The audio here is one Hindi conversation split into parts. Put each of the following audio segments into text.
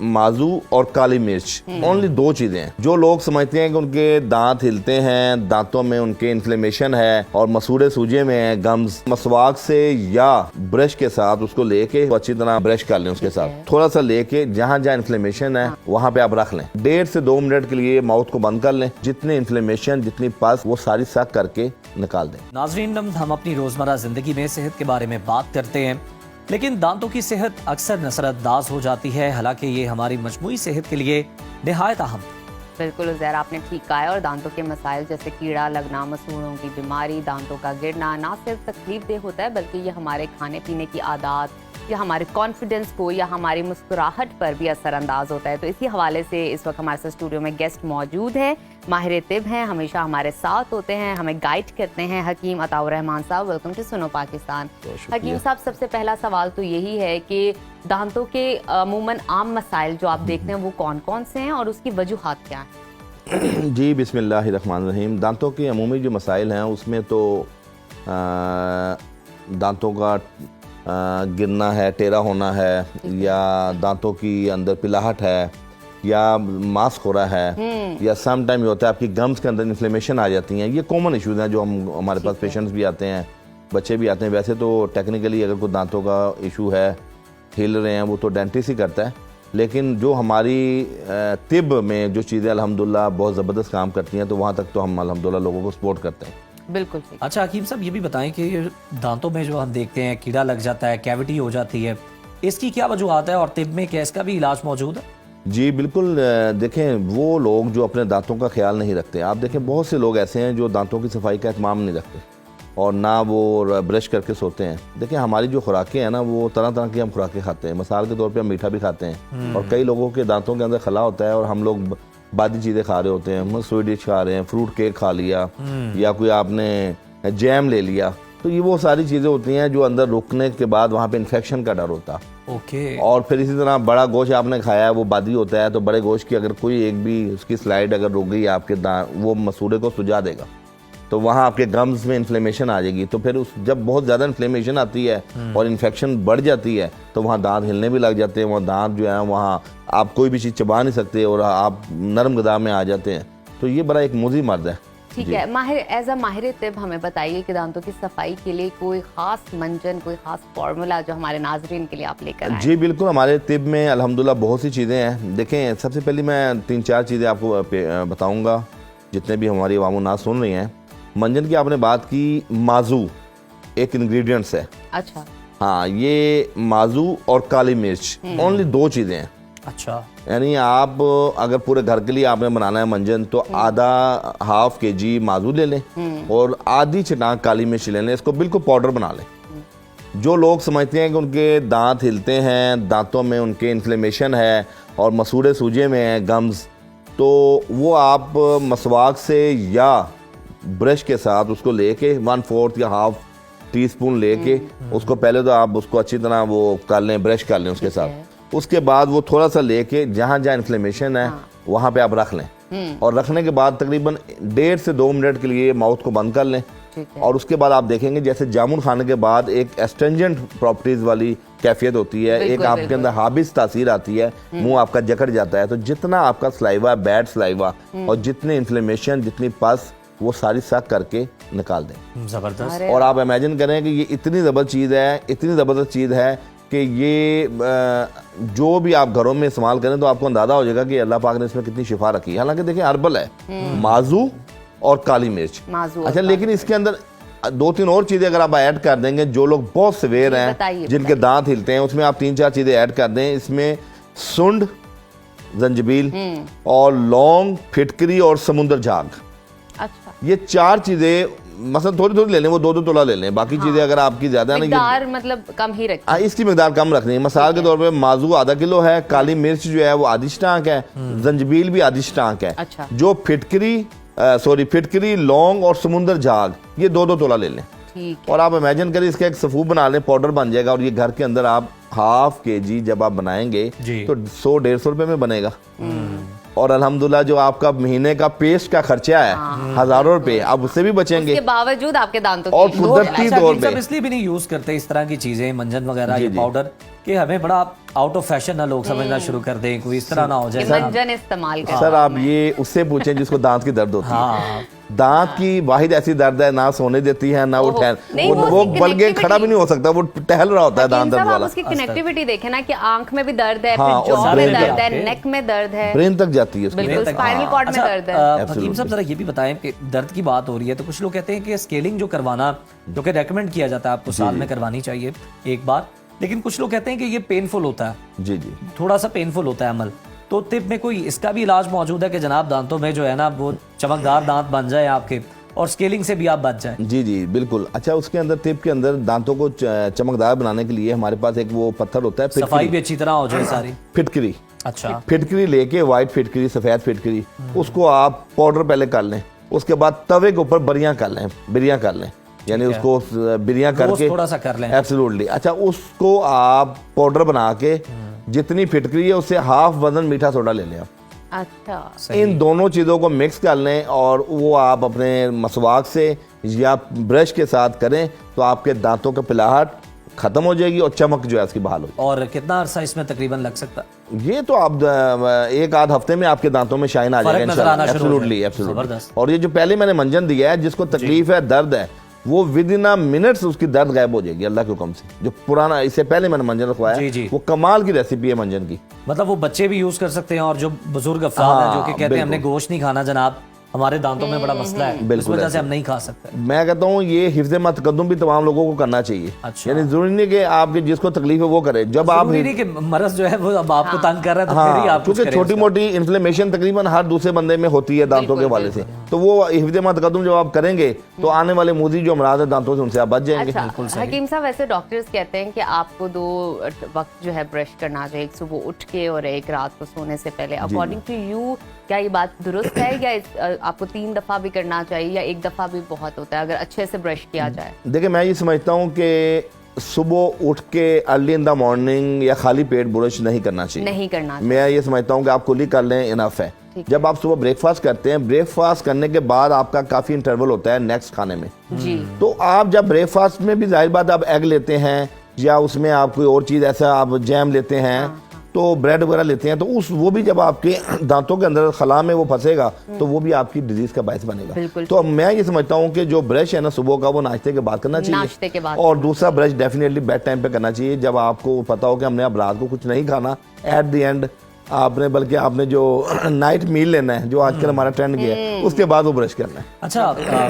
माजू और काली मिर्च, ओनली दो चीजें हैं। जो लोग समझते हैं कि उनके दांत हिलते हैं, दांतों में उनके इन्फ्लेमेशन है और मसूड़े सूजे में है, गम्स, मसवाक से या ब्रश के साथ उसको लेके अच्छी तरह ब्रश कर लें, उसके साथ थोड़ा सा लेके जहाँ जहाँ इन्फ्लेमेशन है वहाँ पे आप रख लें। 1.5 से 2 मिनट के लिए माउथ को बंद कर लें। जितने इन्फ्लेमेशन, जितनी पस, वो सारी सक करके निकाल दें। नाज़रीन, हम अपनी रोजमर्रा जिंदगी में सेहत के बारे में बात करते हैं, लेकिन दांतों की सेहत अक्सर नजरअंदाज हो जाती है। हालांकि ये हमारी मजमूई सेहत के लिए निहायत अहम। बिल्कुल उज़ैर, आपने ठीक कहा है। और दांतों के मसाइल जैसे कीड़ा लगना, मसूड़ों की बीमारी, दांतों का गिरना ना सिर्फ तकलीफदेह होता है बल्कि ये हमारे खाने पीने की आदत या हमारे कॉन्फिडेंस को या हमारी मुस्कुराहट पर भी असरअंदाज होता है। तो इसी हवाले से इस वक्त हमारे साथ स्टूडियो में गेस्ट मौजूद हैं, माहिर तिब हैं, हमेशा हमारे साथ होते हैं, हमें गाइड करते हैं, हकीम अताउर रहमान साहब। वेलकम टू सुनो पाकिस्तान। हकीम साहब, सबसे पहला सवाल तो यही है कि दांतों के अमूमन आम मसाइल जो आप देखते हैं वो कौन कौन से हैं और उसकी वजूहात क्या हैं? जी, बिस्मिल्लाहिर्रहमानिर्रहीम। दांतों के अमूमी जो मसाइल हैं उसमें तो दांतों का गिरना है, टेढ़ा होना है, या दांतों की अंदर पिलाहट है, या मास्क हो रहा है, या सम टाइम होता है आपकी गम्स के अंदर इन्फ्लेमेशन आ जाती हैं। ये कॉमन इश्यूज हैं जो हमारे पास पेशेंट्स भी आते हैं, बच्चे भी आते हैं। वैसे तो टेक्निकली अगर कोई दांतों का इशू है, हिल रहे हैं, वो तो डेंटिस्ट ही करता है। लेकिन जो हमारी तिब में जो चीज़ें अल्हम्दुलिल्लाह बहुत ज़बरदस्त काम करती हैं, तो वहाँ तक तो हम अल्हम्दुलिल्लाह लोगों को सपोर्ट करते हैं। बिल्कुल। अच्छा हकीम साहब, ये भी बताएं कि दांतों में जो हम देखते हैं कीड़ा लग जाता है, कैविटी हो जाती है, इसकी क्या वजूहत है और तिब में क्या इसका भी इलाज मौजूद है? जी बिल्कुल। देखें, वो लोग जो अपने दांतों का ख्याल नहीं रखते, आप देखें बहुत से लोग ऐसे हैं जो दांतों की सफाई का एहतमाम नहीं रखते और ना वो ब्रश करके सोते हैं। देखिए, हमारी जो खुराकें हैं ना, वो तरह तरह की हम खुराकें खाते हैं। मिसाल के तौर पे हम मीठा भी खाते हैं और कई लोगों के दांतों के अंदर खला होता है और हम लोग बादी चीज़ें खा रहे होते हैं। स्वीट डिश खा रहे हैं, फ्रूट केक खा लिया, या कोई आपने जैम ले लिया। तो ये वो सारी चीज़ें होती हैं जो अंदर रुकने के बाद वहाँ पे इन्फेक्शन का डर होता है। ओके। और फिर इसी तरह बड़ा गोश्त आपने खाया है, वो बादी होता है, तो बड़े गोश्त की अगर कोई एक भी उसकी स्लाइड अगर रुक गई आपके वो मसूड़े को सुजा देगा, तो वहाँ आपके गम्स में इन्फ्लेमेशन आ जाएगी। तो फिर जब बहुत ज़्यादा इन्फ्लेमेशन आती है और इन्फेक्शन बढ़ जाती है, तो वहाँ दांत हिलने भी लग जाते हैं। वहाँ दांत जो है, वहाँ आप कोई भी चीज़ चबा नहीं सकते और आप नरम गदा में आ जाते हैं। तो ये बड़ा एक मुज़ी मर्द है। ठीक है, माहिर एज अ माहिर तिब हमें बताइए कि दांतों की सफाई के लिए कोई खास मंजन, कोई खास फार्मूला जो हमारे नाजरीन के लिए आप लेकर आए? जी बिल्कुल, हमारे तिब में अल्हम्दुलिल्लाह बहुत सी चीज़ें हैं। देखें, सबसे पहले मैं 3-4 चीज़ें आपको बताऊँगा जितने भी हमारी अवाम नाज़ सुन रही हैं। मंजन की आपने बात की, माजू एक इंग्रेडिएंट्स है। अच्छा। हाँ, ये माजू और काली मिर्च, ओनली दो चीज़ें हैं। अच्छा। यानी आप अगर पूरे घर के लिए आपने बनाना है मंजन, तो आधा ½ kg माजू ले लें और आधी चटाक काली मिर्च ले लें। इसको बिल्कुल पाउडर बना लें। जो लोग समझते हैं कि उनके दांत हिलते हैं, दांतों में उनके इन्फ्लेमेशन है और मसूड़े सूजे में है, गम्स, तो वो आप मसवाक से या ब्रश के साथ उसको लेके 1/4 या ½ टीस्पून लेके उसको पहले तो आप उसको अच्छी तरह वो कर लें, ब्रश कर लें उसके साथ। उसके बाद वो थोड़ा सा लेके जहाँ जहाँ इन्फ्लेमेशन है वहाँ पे आप रख लें और रखने के बाद तकरीबन 1.5 से 2 मिनट के लिए माउथ को बंद कर लें। और उसके बाद आप देखेंगे जैसे जामुन खाने के बाद एक एस्टेंजेंट प्रॉपर्टीज वाली कैफियत होती है, एक आपके अंदर हाबिस तासीर आती है, मुंह आपका जकड़ जाता है। तो जितना आपका सलाइवा, बैड सलाइवा और जितने इन्फ्लेमेशन, जितनी पस, वो सारी सक करके निकाल दें। जबरदस्त। और आप इमेजिन करें कि ये इतनी ज़बरदस्त चीज़ है, इतनी ज़बरदस्त चीज़ है कि ये जो भी आप घरों में इस्तेमाल करें तो आपको अंदाजा हो जाएगा कि अल्लाह पाक ने इसमें कितनी शिफा रखी है। हालांकि देखिए हर्बल है, माजू और काली मिर्च। अच्छा, लेकिन इसके अंदर 2-3 और चीज़ें अगर आप ऐड कर देंगे, जो लोग बहुत सवेर हैं, जिनके दांत हिलते हैं, उसमें आप 3-4 चीज़ें ऐड कर दें। इसमें सुंड, जंजबील और लौंग, फिटकरी और समुंदर झाग। अच्छा। ये 4 चीज़ें मसलन थोड़ी थोड़ी ले लें, वो 2-2 तोला ले लें। बाकी चीज़ें अगर आपकी ज़्यादा मिकदार मतलब कम ही रखें। इसकी मिकदार कम रखनी है। मिसाल के तौर पे माजू आधा किलो है, काली मिर्च जो है वो आधी स्टांक है, जंजबील भी आधी स्टांक है। अच्छा। जो फिटकरी, लौंग और समुंदर झाग, ये 2-2 तोला ले लें। ठीक। और आप इमेजिन करें इसका एक सफूफ बना लें, पाउडर बन जाएगा। और ये घर के अंदर आप ½ kg जब आप बनाएंगे तो 100-150 रुपए में बनेगा। और अल्हम्दुलिल्लाह जो आपका महीने का पेस्ट का खर्चा है हज़ारों रुपए, आप उससे भी बचेंगे। उसके बावजूद आपके दांतों और की कुदरती अच्छा, तौर इन सब पे इसलिए भी नहीं यूज करते इस तरह की चीजें, मंजन वगैरह, जी, ये जी। पाउडर, कि हमें बड़ा आउट ऑफ फैशन ना लोग समझना शुरू कर दें, कोई इस तरह ना हो कि जाए। मंजन इस्तेमाल कर सर आप ये उससे पूछें जिसको दांत की दर्द होती है। हाँ, दांत की वाहिद ऐसी दर्द है, ना सोने देती है ना वो ओहो, ठहर, नहीं, वो वो उसकी बल्कि connectivity- खड़ा भी नहीं हो सकता, वो टहल रहा होता है दांत हकीम दर्द साहब, आप वाला। उसकी कनेक्टिविटी देखें ना कि आंख में भी दर्द है, हाँ, फिर और जॉ में ब्रेन दर्द में है, आपके- नेक में दर्द है, ब्रेन तक जाती है उसकी। बिल्कुल तक- स्पाइनल कॉर्ड में अच्छा, दर्द है। हकीम साहब जरा ये भी बताएं कि दर्द की बात हो रही है तो कुछ लोग कहते हैं कि स्केलिंग जो करवाना, जो कि रेकमेंड किया जाता है आपको साल में करवानी चाहिए एक बार, लेकिन कुछ लोग कहते हैं कि ये पेनफुल होता है, जी जी। थोड़ा सा पेनफुल होता है अमल, तो तिब में कोई इसका भी इलाज मौजूद है कि जनाब दांतों में जो है ना वो चमकदार दांत बन जाए आपके और स्केलिंग से भी आप बच जाएं? जी जी बिल्कुल। अच्छा, उसके अंदर टिप के अंदर दांतों को चमकदार बनाने के लिए हमारे पास एक वो पत्थर होता है, सफाई भी अच्छी तरह हो जाए सारी। फिटकरी। अच्छा, फिटकरी लेके, वाइट फिटकरी, सफेद फिटकरी, उसको आप पाउडर पहले कर लें, उसके बाद तवे के ऊपर बिरियां कर लें, यानी उसको बिरियां रोस्ट करके थोड़ा सा कर लें। एब्सोल्युटली। अच्छा, उसको आप पाउडर बना के जितनी फिटकरी है उससे हाफ वजन मीठा सोडा ले लें आप। अच्छा, इन दोनों चीज़ों को मिक्स कर लें और वो आप अपने मसवाक से या ब्रश के साथ करें तो आपके दांतों का पिलाहट खत्म हो जाएगी और चमक जो है उसकी बहाल हो जाएगी। और कितना अरसा इसमें तकरीबन लग सकता है? ये तो आप एक आध हफ्ते में आपके दांतों में शाइन आ फर्क जाएगा नजर आना इंशाल्लाह। शुरू हो एब्सोल्युटली, जाएगा। एब्सोल्युटली। जबरदस्त। और ये जो पहले मैंने मंजन दिया है, जिसको तकलीफ है, दर्द है, वो विद इन अ मिनट्स उसकी दर्द गायब हो जाएगी अल्लाह के हुक्म से। जो पुराना इससे पहले मैंने मंजन रखवाया जी, जी। वो कमाल की रेसिपी है मंजन की। मतलब वो बच्चे भी यूज कर सकते हैं और जो बुजुर्ग अफराद हैं जो कि कहते हैं हमने बिल्कुल। गोश्त नहीं खाना जनाब, हमारे दांतों में बड़ा मसला है, इस बिल्कुल वजह से ऐसे। हम नहीं खा सकते। मैं कहता हूँ ये हिफ्ज़ मतकद्दुम भी तमाम लोगों को करना चाहिए। अच्छा। यानी जरूरी नहीं कि आपके जिसको तकलीफ है वो करे। जब आप जरूरी नहीं कि मरज जो है वो अब आपको तंग कर रहा है तो फिर ही हाँ, आप कुछ क्योंकि करें छोटी उसका। मोटी इन्फ्लेमेशन तकरीबन हर दूसरे बंदे में होती है दांतों के हवाले से, तो वो हिफ्ज़ मतकद्दुम जब आप करेंगे तो आने वाले मूजी जो अमराज है दांतों से उनसे आप बच जाएंगे। अच्छा, हकीम साहब, वैसे डॉक्टर्स कहते हैं कि आपको 2 वक्त जो है ब्रश करना चाहिए, एक सुबह उठ के और एक रात को सोने से पहले। अकॉर्डिंग टू यू क्या ये बात दुरुस्त है या आपको 3 दफा भी करना चाहिए या एक दफा भी बहुत होता है अगर अच्छे से ब्रश किया जाए? देखिए, मैं ये समझता हूँ कि सुबह उठ के अर्ली इन द मॉर्निंग या खाली पेट ब्रश नहीं करना चाहिए। नहीं करना चाहिए। मैं ये समझता हूँ कि आप कुली कर लें, इनफ है। जब आप सुबह ब्रेकफास्ट करते हैं, ब्रेकफास्ट करने के बाद आपका काफ़ी इंटरवल होता है नेक्स्ट खाने में, जी, तो आप जब ब्रेकफास्ट में भी जाहिर बात आप एग लेते हैं या उसमें आप कोई और चीज़ ऐसा आप जैम लेते हैं, तो ब्रेड वगैरह लेते हैं, तो वो भी जब आपके दांतों के अंदर खला में वो फंसेगा तो वो भी आपकी डिजीज का बायस बनेगा। बिल्कुल। तो मैं ये समझता हूँ कि जो ब्रश है ना सुबह का, वो नाश्ते के बाद करना चाहिए। नाश्ते के बाद। और दूसरा ब्रश डेफिनेटली बेड टाइम पे करना चाहिए, जब आपको पता हो कि हमने अब रात को कुछ नहीं खाना, एट द एंड आपने बल्कि आपने जो नाइट मील लेना है, जो आजकल हमारा ट्रेंड गया है, उसके बाद वो ब्रश करना है। अच्छा,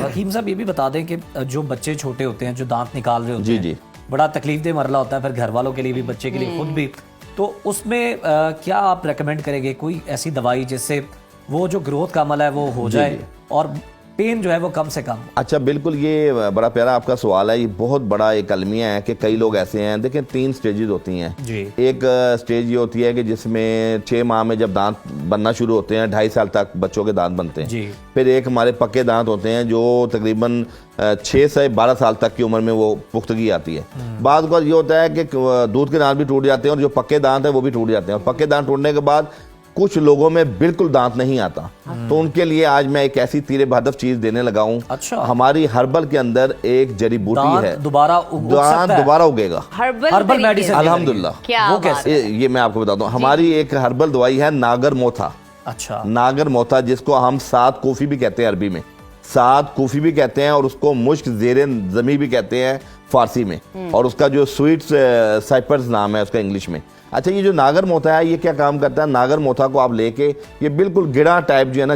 हकीम साहब ये भी बता दें कि जो बच्चे छोटे होते हैं जो दांत निकाल रहे होते जी, हैं, जी। बड़ा तकलीफ दे मरला होता है, फिर घर वालों के लिए भी, बच्चे के लिए खुद भी, तो उसमें क्या आप रेकमेंड करेंगे कोई ऐसी दवाई जिससे वो जो ग्रोथ का अमल है वो हो जाए और पेन जो है वो कम से कम? अच्छा, बिल्कुल, ये बड़ा प्यारा आपका सवाल है। ये बहुत बड़ा एक अलमिया है कि कई लोग ऐसे हैं। देखें, 3 स्टेजेस होती हैं जी। एक स्टेज ये होती है कि जिसमें 6 माह में जब दांत बनना शुरू होते हैं, 2.5 साल तक बच्चों के दांत बनते हैं। जी। फिर एक हमारे पक्के दांत होते हैं जो तकरीबन 6 से 12 साल तक की उम्र में वो पुख्तगी आती है। बाद ये होता है कि दूध के दांत भी टूट जाते हैं और जो पक्के दांत हैं वो भी टूट जाते हैं। और पक्के दांत टूटने के बाद कुछ लोगों में बिल्कुल दांत नहीं आता, तो उनके लिए आज मैं एक ऐसी तीरे बहदफ चीज देने लगा हूं। अच्छा। हमारी हर्बल के अंदर एक जड़ी बूटी दांत है, दोबारा उग दांत सकता है? दोबारा उगेगा। हर्बल मेडिसिन तरीके से। अल्हम्दुलिल्लाह। क्या वो बात कैसे? है। ये मैं आपको बताता हूँ। हमारी एक हर्बल दवाई है नागर मोथा। अच्छा, नागर मोथा, जिसको हम 7 कॉफी भी कहते हैं अरबी में, 7 कॉफी भी कहते हैं, और उसको मुश्क ज़ेरे ज़मी भी कहते हैं फारसी में, और उसका जो स्वीट साइपर्स नाम है उसका इंग्लिश में। अच्छा, ये जो नागर मोथा है ये क्या काम करता है? नागर मोथा को आप लेके, ये बिल्कुल गिड़ा टाइप जो है ना,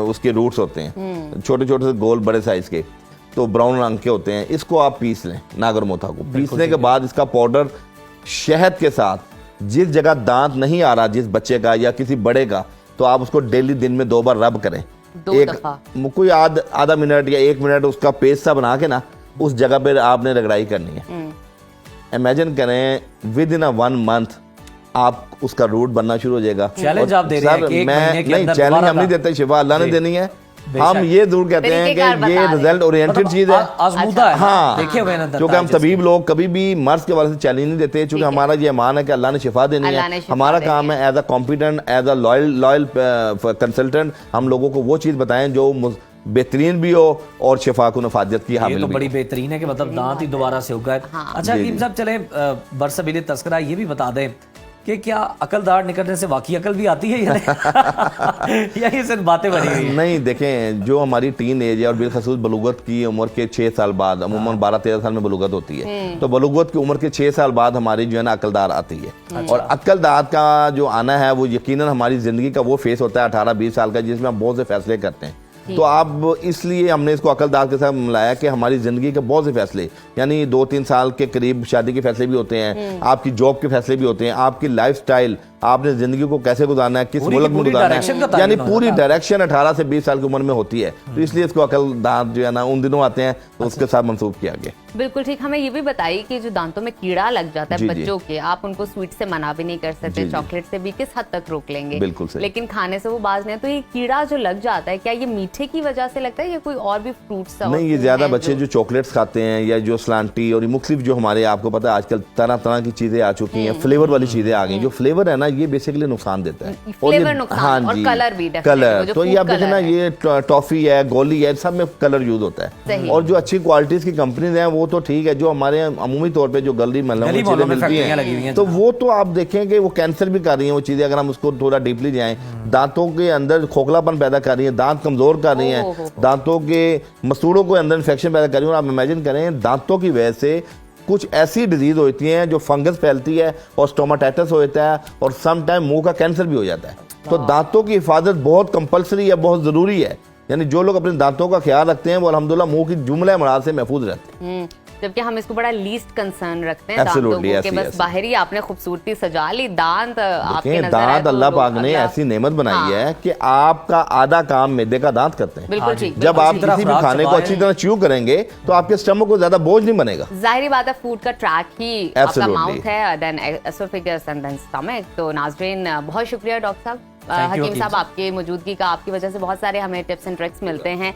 उसके रूट्स होते हैं छोटे छोटे से गोल बड़े साइज के, तो ब्राउन रंग के होते हैं। इसको आप पीस लें, नागर मोथा को पीसने के बाद इसका पाउडर शहद के साथ, जिस जगह दांत नहीं आ रहा जिस बच्चे का या किसी बड़े का, तो आप उसको डेली दिन में 2 बार रब करें। 2 दफा। कोई आधा मिनट या 1 मिनट उसका पेस्ट सा बना के ना उस जगह पर आपने रगड़ाई करनी है। इमेजिन करें विद इन 1 मंथ आप उसका रूट बनना शुरू हो जाएगा। चैलेंज आप दे रहे हैं कि एक महीने के नहीं, अंदर चैलेंज दोबारा हम नहीं देते, शिफा अल्लाह ने देनी है। हम ये जरूर कहते हैं तरीकेकार कि ये बता दें। रिजल्ट ओरिएंटेड चीज है। आजमूदा है। हाँ, देखे हुए हैं ना क्योंकि हम तबीब लोग कभी भी मर्ज के वाले से चैलेंज नहीं देते, क्योंकि हमारा ये ईमान है कि अल्लाह ने शिफा देनी अल्लाह ने है। शिफा हमारा देनी काम है as a competent, as a loyal consultant हम लोगों को वो चीज़ बताएं जो बेहतरीन भी हो और शिफा को नफादियत की ये हामिल तो भी बड़ी हो। बेहतरीन है कि मतलब दांत ही दोबारा से उगा है। अच्छा जी, हकीम साहब, चले बरसबीली तस्करा ये भी बता दें कि क्या अकलदार निकलने से वाकई अकल भी आती है या नहीं? या ये सिर्फ बातें बनी हुई है? नहीं, देखें, जो हमारी टीन एज है और बिलखसूस बलूगत की उम्र के 6 साल बाद, अमूमन 12-13 साल में बलूगत होती है, तो बलूगत की उम्र के 6 साल बाद हमारी जो है ना अकलदार आती है। और अकलदार का जो आना है वो यकीनन हमारी ज़िंदगी का वो फेस होता है 18-20 साल का, जिसमें हम बहुत से फैसले करते हैं। तो आप इसलिए हमने इसको अकलदार के साथ मिलाया कि हमारी ज़िंदगी के बहुत से फैसले, यानी 2-3 साल के करीब शादी के फैसले भी होते हैं, आपकी जॉब के फैसले भी होते हैं, आपकी लाइफस्टाइल, आपने ज़िंदगी को कैसे गुजारना है, किस मुल्क में गुजारना है, यानी पूरी डायरेक्शन 18 से 20 साल की उम्र में होती है। तो इसलिए इसको अकलदार जो है ना उन दिनों आते हैं, तो उसके साथ मंसूब किया गया। बिल्कुल ठीक। हमें ये भी बताइए कि जो दांतों में कीड़ा लग जाता है जी, जी। बच्चों के, आप उनको स्वीट से मना भी नहीं कर सकते, जी, जी। चॉकलेट से भी किस हद तक रोक लेंगे, बिल्कुल सही। लेकिन खाने से वो बाज नहीं है। तो ये कीड़ा जो लग जाता है, क्या ये मीठे की वजह से लगता है या कोई और भी फ्रूट्स? नहीं, ये ज़्यादा बच्चे जो चॉकलेट्स खाते हैं या जो स्लांटी और मुख्तलिफ जो हमारे, आपको पता है आजकल तरह तरह की चीज़ें आ चुकी हैं, फ्लेवर वाली चीज़ें आ गई। जो फ्लेवर है ना, ये बेसिकली नुकसान देता है। फ्लेवर नुकसान और कलर भी, कलर जो तो ये food आप देखें ना, कलर है। ये टॉफी है, गोली है, सब में कलर यूज होता सही। है। और जो अच्छी क्वालिटीज की कंपनीज हैं वो तो ठीक है, जो हमारे अमूमी तौर पे जो गली महलों में चीजें मिलती फैक्ट्रियां लगी हुई हैं, हैं तो वो तो आप देखें कि वो कैंसर भी कर रही हैं वो चीजें, अगर हम उसको थोड़ा डीपली जाएं। दांतों के अंदर खोखलापन पैदा कर रही है, दांत कमजोर कर रही हैं, दांतों के मसूड़ों के अंदर इन्फेक्शन पैदा कर रही है। और आप इमेजिन करें, दांतों की वजह से कुछ ऐसी डिजीज होती हैं जो फंगस फैलती है और स्टोमाटाइटिस होता है, और सम टाइम मुंह का कैंसर भी हो जाता है। तो दांतों की हिफाजत बहुत कंपलसरी है, बहुत ज़रूरी है। यानी जो लोग अपने दांतों का ख्याल रखते हैं वो अल्हम्दुलिल्लाह मुंह की जुमला मराज से महफूज रहते हैं। जबकि हम इसको बड़ा लीस्ट कंसर्न रखते हैं दांतों को, कि बस बाहरी आपने खूबसूरती सजा ली, दांत आपके नजर आए दांत तो अल्लाह लोग पाक ने अगला- ऐसी नेमत बनाई है कि आपका आधा काम मैदे का दांत करते हैं। बिल्कुल ठीक। जब आप अच्छी तरह किसी भी खुराक खाने को चबाएं। अच्छी तरह च्यू करेंगे तो आपके स्टमक को ज्यादा बोझ नहीं बनेगा। जाहिर बात है, फूड का ट्रैक ही आपका Absolutely. माउथ है, then oesophagus and then stomach. तो नाज़रीन, बहुत शुक्रिया डॉक्टर साहब, Thank you, हकीम हकीम साहब, आपकी मौजूदगी का, आपकी वजह से बहुत सारे हमें टिप्स एंड ट्रिक्स मिलते हैं।